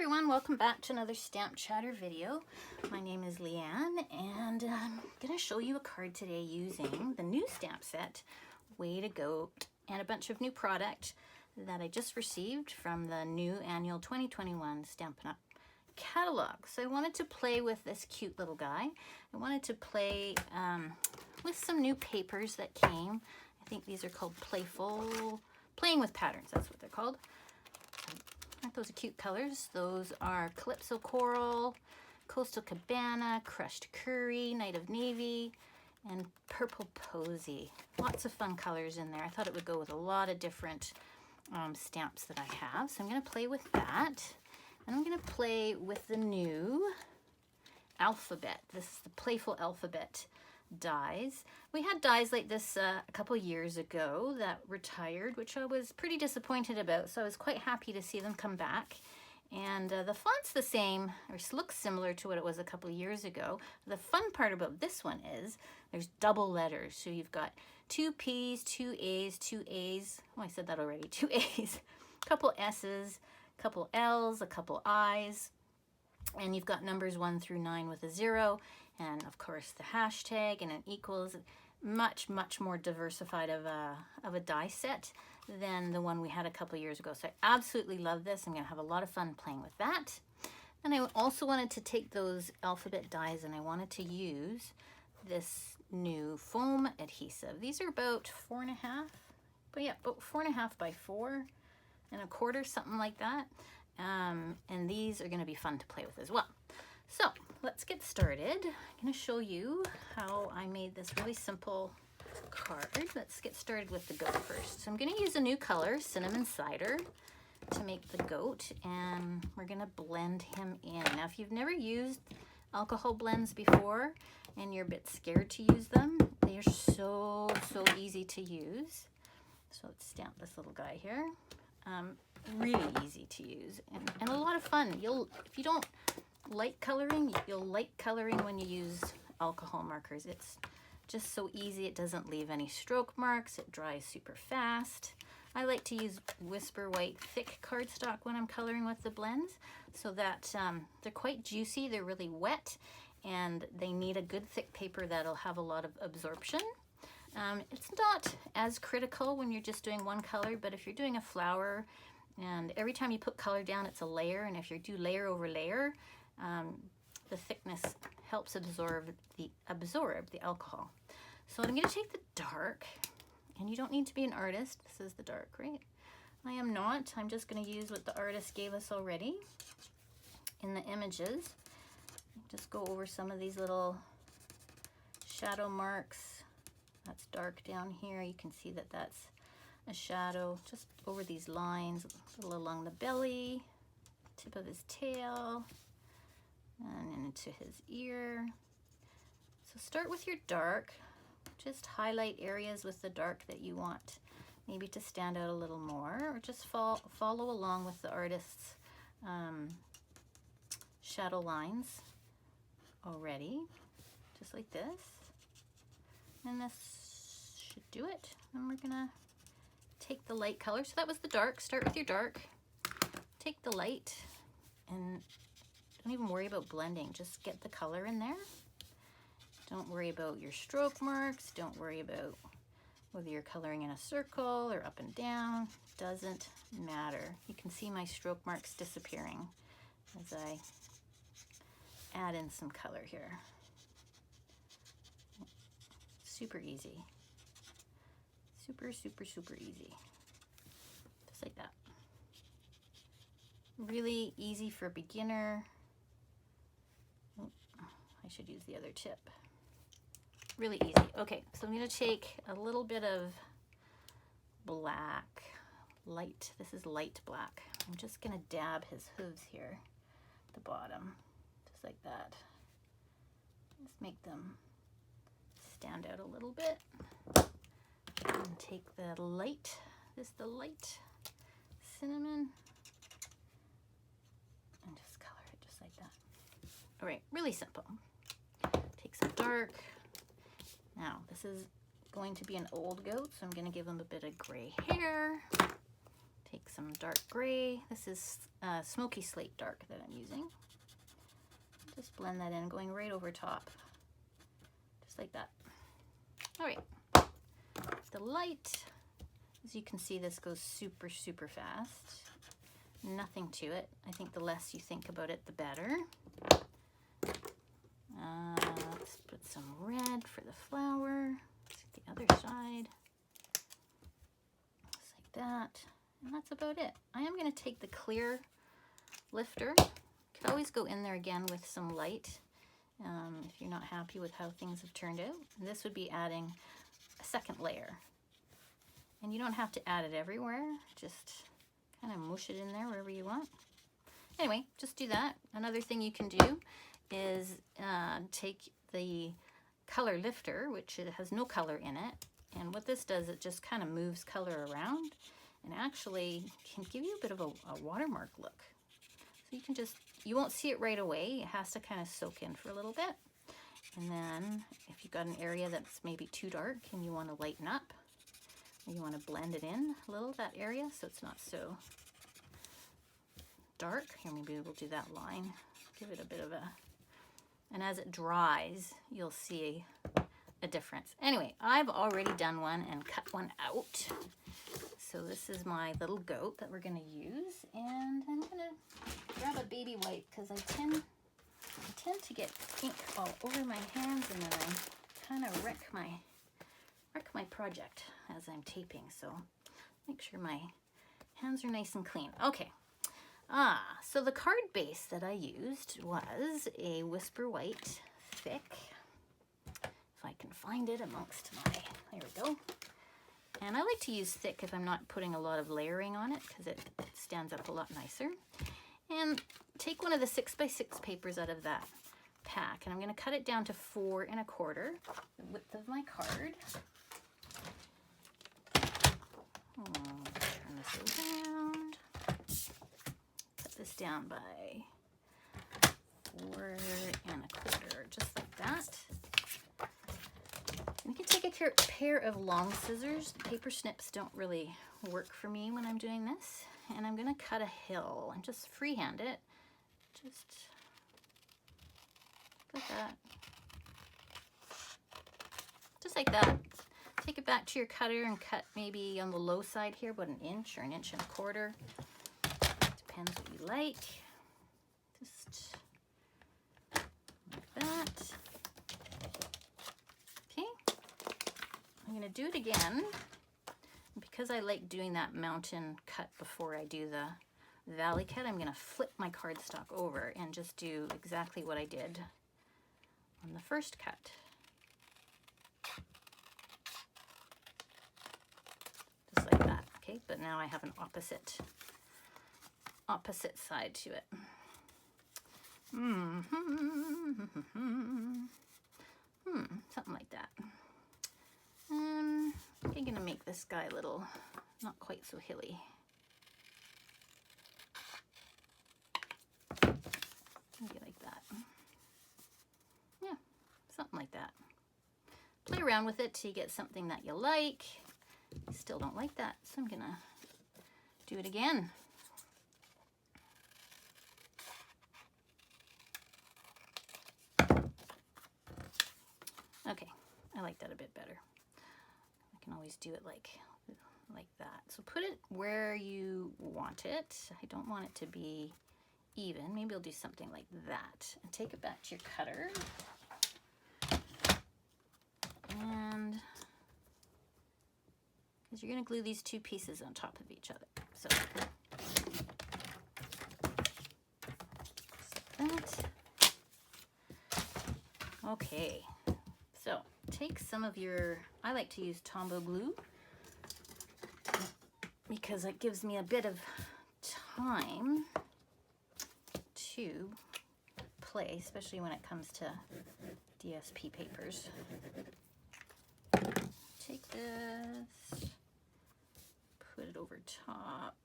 everyone, welcome back to another StampChatter video. My name is Liane and I'm going to show you a card today using the new stamp set, Way to Go, and a bunch of new product that I just received from the new annual 2021 Stampin' Up! Catalog. So I wanted to play with this cute little guy. I wanted to play with some new papers that came. I think these are called Playful, Playing with Patterns, that's what they're called. Aren't those are cute colors? Those are Calypso Coral, Coastal Cabana, Crushed Curry, Night of Navy, and Purple Posy. Lots of fun colors in there. I thought it would go with a lot of different stamps that I have. So I'm going to play with that. And I'm going to play with the new alphabet. This is the Playful Alphabet dies. We had dies like this a couple years ago that retired, which I was pretty disappointed about, so I was quite happy to see them come back. And the font's the same, or looks similar to what it was a couple years ago. The fun part about this one is there's double letters, so you've got two P's, two A's, two A's. Oh, I said that already, two A's, a couple S's, a couple L's, a couple I's, and you've got numbers 1 through 9 with a 0, and of course the hashtag and an equals. Much more diversified of a die set than the one we had a couple years ago. So I absolutely love this. I'm going to have a lot of fun playing with that. And I also wanted to take those alphabet dies and I wanted to use this new foam adhesive. These are about 4.5, but yeah, about 4.5 by 4.25, something like that. And these are going to be fun to play with as well. So let's get started. I'm going to show you how I made this really simple card. Let's get started with the goat first. So I'm going to use a new color, Cinnamon Cider, to make the goat, and we're going to blend him in. Now, if you've never used alcohol blends before and you're a bit scared to use them, they are so easy to use. So let's stamp this little guy here. Really easy to use and a lot of fun. If you don't like coloring, you'll like coloring when you use alcohol markers. It's just so easy. It doesn't leave any stroke marks. It dries super fast. I like to use Whisper White thick cardstock when I'm coloring with the blends so that they're quite juicy. They're really wet and they need a good thick paper that'll have a lot of absorption. It's not as critical when you're just doing one color, but if you're doing a flower and every time you put color down, it's a layer, and if you do layer over layer, the thickness helps absorb the alcohol. So I'm going to take the dark, and you don't need to be an artist. This is the dark, right? I am not. I'm just going to use what the artist gave us already in the images. Just go over some of these little shadow marks. That's dark down here. You can see that that's a shadow just over these lines, a little along the belly, tip of his tail, and into his ear. So start with your dark. Just highlight areas with the dark that you want maybe to stand out a little more, or just follow along with the artist's shadow lines already, just like this. And this should do it. And we're gonna take the light color. So that was the dark. Start with your dark. Take the light and don't even worry about blending. Just get the color in there. Don't worry about your stroke marks. Don't worry about whether you're coloring in a circle or up and down. Doesn't matter. You can see my stroke marks disappearing as I add in some color here. Super easy. Super easy. Just like that. Really easy for a beginner. I should use the other tip. Really easy. Okay, so I'm going to take a little bit of black, light. This is light black. I'm just going to dab his hooves here at the bottom, just like that. Just make them stand out a little bit. And take the light, the light cinnamon, and just color it just like that. All right, really simple. Take some dark. Now, this is going to be an old goat, so I'm going to give him a bit of gray hair. Take some dark gray. This is smoky slate dark that I'm using. Just blend that in, going right over top. Just like that. All right. The light, as you can see, this goes super, super fast. Nothing to it. I think the less you think about it, the better. Let's put some red for the flower. Let's get the other side. Just like that. And that's about it. I am going to take the clear lifter. You could always go in there again with some light if you're not happy with how things have turned out. And this would be adding a second layer. And you don't have to add it everywhere. Just kind of mush it in there wherever you want. Anyway, just do that. Another thing you can do is take the color lifter, which it has no color in it. And what this does, it just kind of moves color around and actually can give you a bit of a watermark look. So you can just, you won't see it right away. It has to kind of soak in for a little bit. And then if you've got an area that's maybe too dark and you want to lighten up, or you want to blend it in a little, that area, so it's not so dark. Here, maybe we'll do that line. Give it a bit of a, and as it dries, you'll see a difference. Anyway, I've already done one and cut one out. So this is my little goat that we're gonna use, and I'm gonna grab a baby wipe because I tend to get ink all over my hands, and then I kind of wreck my project as I'm taping. So make sure my hands are nice and clean. Okay. So the card base that I used was a Whisper White thick. If I can find it amongst my, there we go. And I like to use thick if I'm not putting a lot of layering on it because it stands up a lot nicer. And take one of the 6x6 papers out of that pack, and I'm going to cut it down to 4 1/4, the width of my card. Turn this around. Cut this down by 4 1/4, just like that. You can take a pair of long scissors. The paper snips don't really work for me when I'm doing this. And I'm going to cut a hill and just freehand it. Just like that. Just like that. Take it back to your cutter and cut maybe on the low side here, about 1 inch or 1 1/4 inches. Depends what you like. Just like that. I'm going to do it again, because I like doing that mountain cut before I do the valley cut. I'm going to flip my cardstock over and just do exactly what I did on the first cut. Just like that, okay? But now I have an opposite side to it. Something like that. I'm going to make this guy a little, not quite so hilly. Maybe like that. Yeah, something like that. Play around with it till you get something that you like. I still don't like that, so I'm going to do it again. Okay, I like that a bit better. I can always do it like that. So put it where you want it. I don't want it to be even. Maybe I'll do something like that. And take it back to your cutter. And because you're going to glue these two pieces on top of each other. So like that. Okay. So take some of your, I like to use Tombow glue because it gives me a bit of time to play, especially when it comes to DSP papers. Take this, put it over top.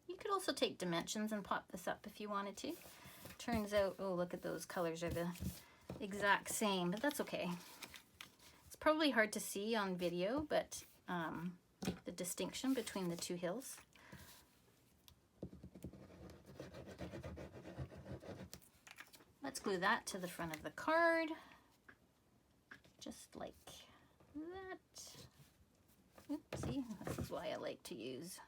You could also take dimensions and pop this up if you wanted to. Turns out, oh, look at those colors are the exact same, but that's okay. It's probably hard to see on video, but the distinction between the two hills. let's glue that to the front of the card, just like that. Oopsie, this is why I like to use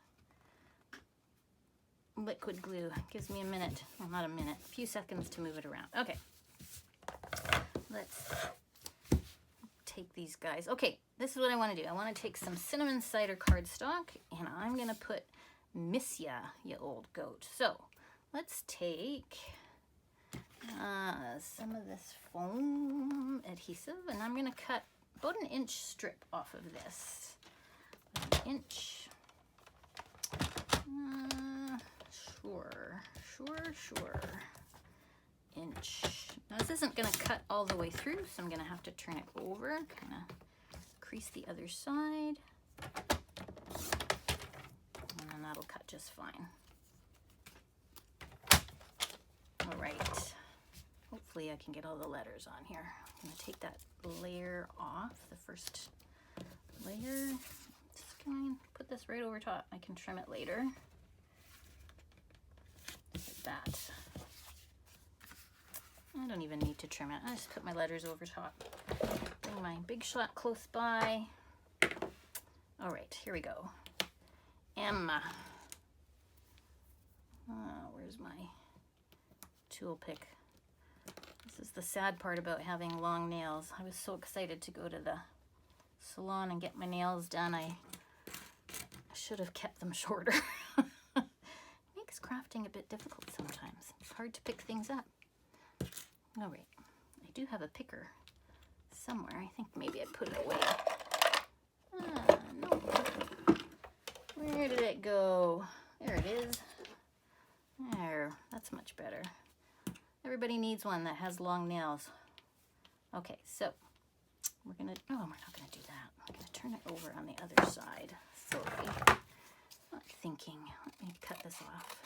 liquid glue. It gives me a minute, well, not a minute, a few seconds to move it around. Okay, let's take these guys. Okay, this is what I want to do. I want to take some cinnamon cider cardstock, and I'm going to put Miss Ya, you old goat. So let's take some of this foam adhesive, and I'm going to cut about an inch strip off of this. An inch. Sure. Inch. Now this isn't going to cut all the way through, so I'm going to have to turn it over, kind of crease the other side, and then that'll cut just fine. All right. Hopefully I can get all the letters on here. I'm going to take that layer off, the first layer. Just going to put this right over top. I can trim it later. Like that. I don't even need to trim it. I just put my letters over top. Bring my Big Shot close by. All right, here we go. Emma. Where's my tool pick? This is the sad part about having long nails. I was so excited to go to the salon and get my nails done. I should have kept them shorter. Makes crafting a bit difficult sometimes. It's hard to pick things up. All right, I do have a picker somewhere. I think maybe I put it away. No. Where did it go? There it is. There, that's much better. Everybody needs one that has long nails. Okay, so we're not gonna do that. I'm gonna turn it over on the other side. Sorry, not thinking. Let me cut this off.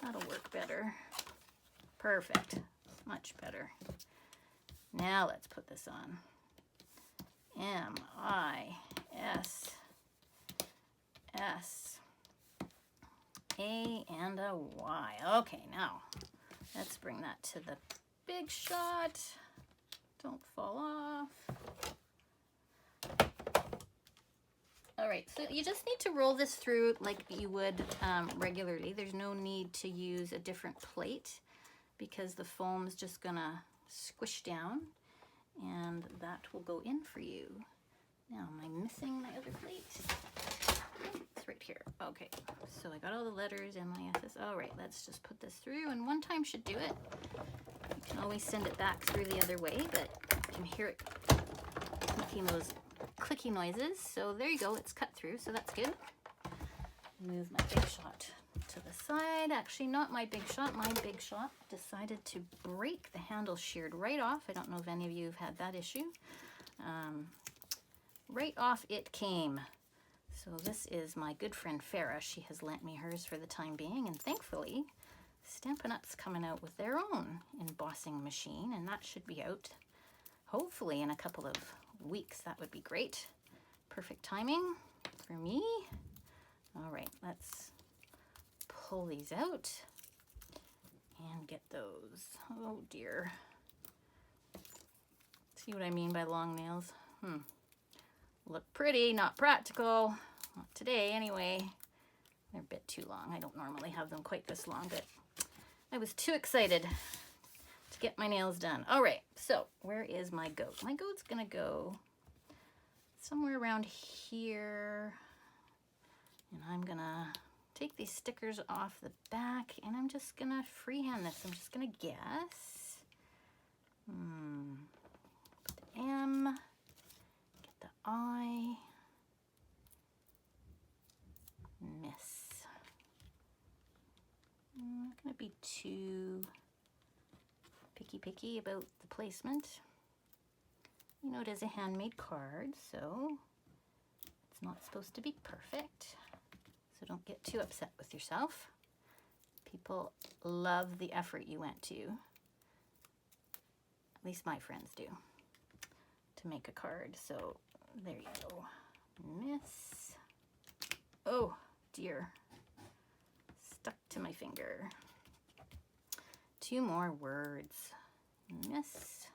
That'll work better. Perfect, much better. Now let's put this on. M-I-S-S A and a Y. Okay, now let's bring that to the Big Shot. Don't fall off. All right, so you just need to roll this through like you would regularly. There's no need to use a different plate because the foam's just gonna squish down and that will go in for you. Now, am I missing my other plate? It's right here. Okay, so I got all the letters, M-I-S-S. All right, let's just put this through, and one time should do it. You can always send it back through the other way, but you can hear it making those clicky noises. So there you go, it's cut through, so that's good. Move my Big Shot to the side. Actually, not my Big Shot. My Big Shot decided to break. The handle sheared right off. I don't know if any of you have had that issue. Right off it came. So this is my good friend Farah. She has lent me hers for the time being, and thankfully Stampin' Up's coming out with their own embossing machine, and that should be out hopefully in a couple of weeks. That would be great. Perfect timing for me. All right, let's pull these out and get those. Oh dear. See what I mean by long nails? Look pretty, not practical. Not today anyway. They're a bit too long. I don't normally have them quite this long, but I was too excited to get my nails done. All right, so where is my goat? My goat's gonna go somewhere around here. And I'm gonna take these stickers off the back and I'm just gonna freehand this. I'm just gonna guess. Put the M, get the I, miss. I'm not gonna be too picky about the placement. You know, it is a handmade card, so it's not supposed to be perfect. So don't get too upset with yourself. People love the effort you went to, at least my friends do, to make a card. So there you go. Miss. Oh dear. Stuck to my finger. 2 more words. Miss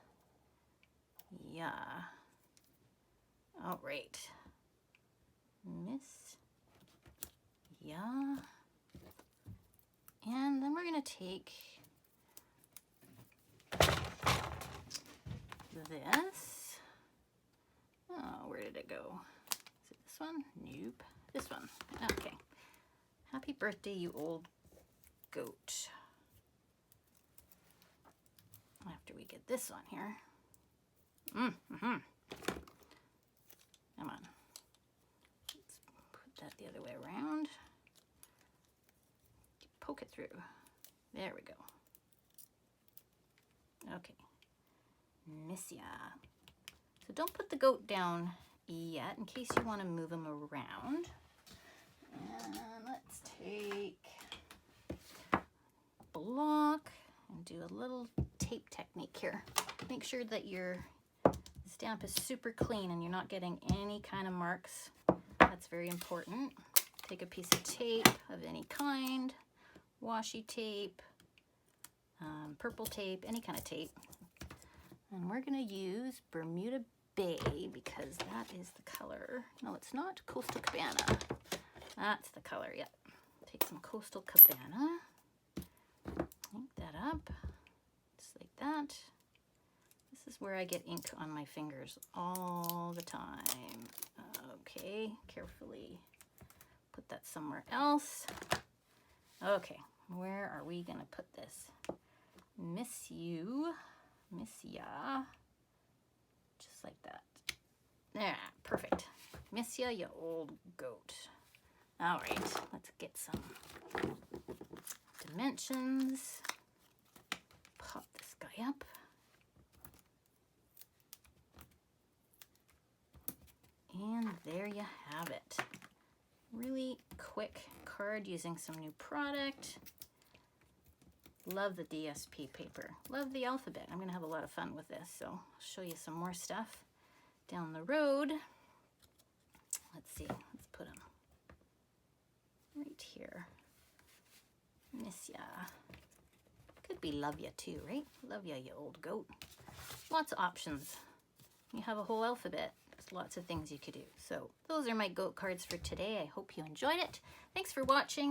ya. All right. Miss ya. And then we're going to take this. Oh, where did it go? Is it this one? Nope. This one. Okay. Happy birthday, you old goat. After we get this on here. Come on. Let's put that the other way around. Poke it through. There we go. Okay. Miss ya. So don't put the goat down yet in case you want to move him around. And let's take block and do a little tape technique here. Make sure that your stamp is super clean and you're not getting any kind of marks. That's very important. Take a piece of tape of any kind, washi tape, purple tape, any kind of tape. And we're going to use Bermuda Bay because that is the color. No, it's not. Coastal Cabana. That's the color, yep. Take some Coastal Cabana. Ink that up, just like that. This is where I get ink on my fingers all the time. Okay, carefully put that somewhere else. Okay, where are we gonna put this? Miss you, miss ya, just like that. There, perfect. Miss ya, you old goat. All right, let's get some dimensions. Pop this guy up. And there you have it. Really quick card using some new product. Love the DSP paper. Love the alphabet. I'm gonna have a lot of fun with this, so I'll show you some more stuff down the road. Let's see, let's put them right here. Miss ya. Could be love ya too, right? Love ya, you old goat. Lots of options. You have a whole alphabet. There's lots of things you could do. So those are my goat cards for today. I hope you enjoyed it. Thanks for watching.